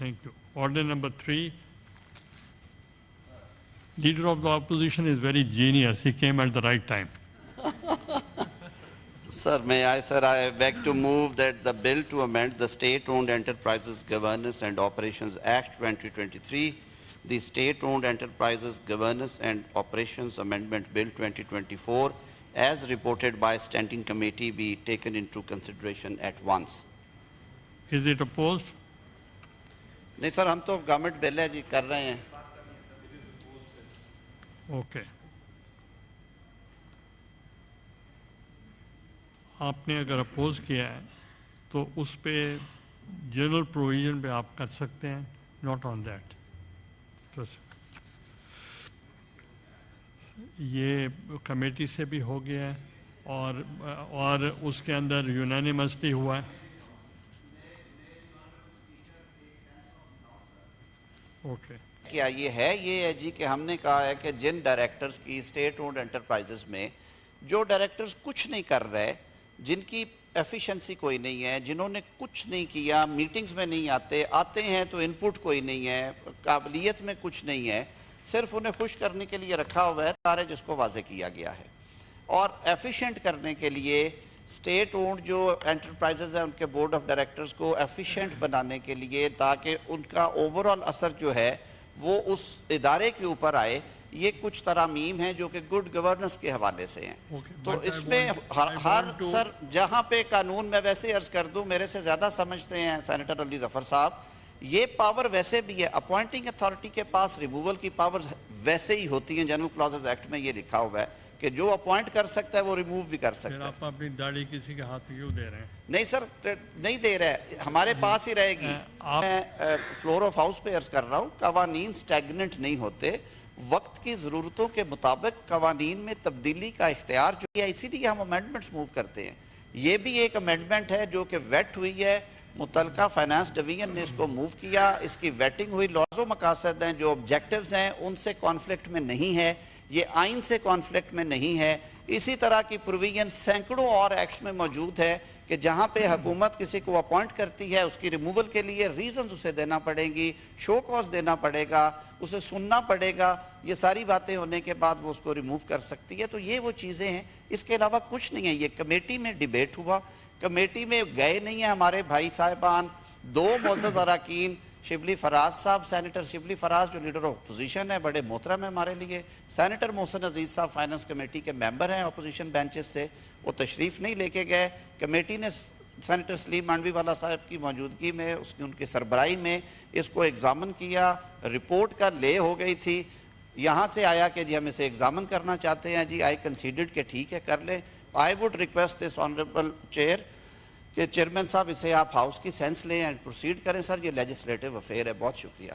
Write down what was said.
Thank you. Order number 3. Leader of the opposition is very genius. He came at the right time. Sir, I beg to move that the bill to amend the State-Owned Enterprises Governance and Operations Act 2023, the State-Owned Enterprises Governance and Operations Amendment Bill 2024, as reported by Standing Committee, be taken into consideration at once. Is it opposed? नहीं sir, हम तो government bill है जी, कर रहे हैं. Okay. आपने अगर oppose किया है तो उस पे जनरल प्रोविजन पे आप कर सकते हैं, नॉट ऑन दैट. तो ये कमेटी से भी हो गया है और उसके अंदर यूनानिमसली हुआ है. ओके. क्या ये है जी कि हमने कहा है कि जिन डायरेक्टर्स की स्टेट ओन्ड एंटरप्राइजेस में जो डायरेक्टर्स कुछ नहीं कर रहे, जिनकी एफिशिएंसी कोई नहीं है, जिन्होंने कुछ नहीं किया, मीटिंग्स में नहीं आते हैं तो इनपुट कोई नहीं है, काबिलियत में कुछ नहीं है, सिर्फ उन्हें खुश करने के लिए रखा हुआ है, सारे जिसको वाजे किया गया है. और एफिशिएंट करने के लिए स्टेट ओन्ड जो एंटरप्राइजेज हैं उनके बोर्ड ऑफ डायरेक्टर्स को एफिशिएंट बनाने के लिए, ताकि उनका ओवरऑल असर जो है वो उस इदारे के ऊपर आए, ये कुछ तरामीम हैं जो कि गुड गवर्नेंस के हवाले से हैं. तो इसमें हर सर जहाँ पे कानून, मैं वैसे अर्ज कर दूं, मेरे से ज़्यादा समझते हैं सेनेटर अली ज़फ़र साहब, ये पावर वैसे भी है, अपॉइंटिंग अथॉरिटी के पास रिमूवल की पावर्स वैसे ही होती हैं. जनरल क्लॉजेज एक्ट में ये लिखा हुआ है कि जो अपॉइंट कर सकता है वो रिमूव भी कर सकता है. आप अपनी दाढ़ी किसी के हाथ में क्यों दे रहे हैं? नहीं सर, नहीं दे रहे, हमारे पास ही रहेगी. मैं फ्लोर ऑफ हाउस पे अर्ज कर रहा हूँ, कवानीन स्टैग्नेंट नहीं होते, वक्त की ज़रूरतों के मुताबिक कवानीन में तब्दीली का इख्तियार जो है, इसीलिए हम अमेंडमेंट्स मूव करते हैं. ये भी एक अमेंडमेंट है जो कि वेट हुई है, मुतलका फाइनेंस डिवीजन ने इसको मूव किया, इसकी वेटिंग हुई, लॉज़ मकासद हैं, जो ऑब्जेक्टिव्स हैं उनसे कॉन्फ्लिक्ट में नहीं है, ये आइन से कॉन्फ्लिक्ट में नहीं है. इसी तरह की प्रोविजन सैकड़ों और एक्ट्स में मौजूद है कि जहाँ पे हुकूमत किसी को अपॉइंट करती है, उसकी रिमूवल के लिए रीजंस उसे देना पड़ेंगी, शो कॉज देना पड़ेगा, उसे सुनना पड़ेगा, ये सारी बातें होने के बाद वो उसको रिमूव कर सकती है. तो ये वो चीज़ें हैं, इसके अलावा कुछ नहीं है. ये कमेटी में डिबेट हुआ, कमेटी में गए नहीं है हमारे भाई साहिबान, 2 मोअज़्ज़ज़ अरकान, शिबली फराज साहब, सेनेटर शिबली फराज जो लीडर ऑफ अपोजिशन है, बड़े मोहतरम है हमारे लिए, सेनेटर मोहसिन अजीज़ साहब फाइनेंस कमेटी के मेंबर हैं अपोजिशन बेंचेस से, वो तशरीफ़ नहीं लेके गए. कमेटी ने सेनेटर सलीम मांडवीवाला साहब की मौजूदगी में, उनकी सरबराही में इसको एग्जामिन किया, रिपोर्ट का ले हो गई थी, यहाँ से आया कि जी हम इसे एग्जामिन करना चाहते हैं. जी आई कंसीडर्ड कि ठीक है कर लें. I would request this honourable chair कि चेयरमैन साहब इसे आप हाउस की सेंस लें एंड प्रोसीड करें. सर ये लेजिस्लेटिव अफेयर है. बहुत शुक्रिया.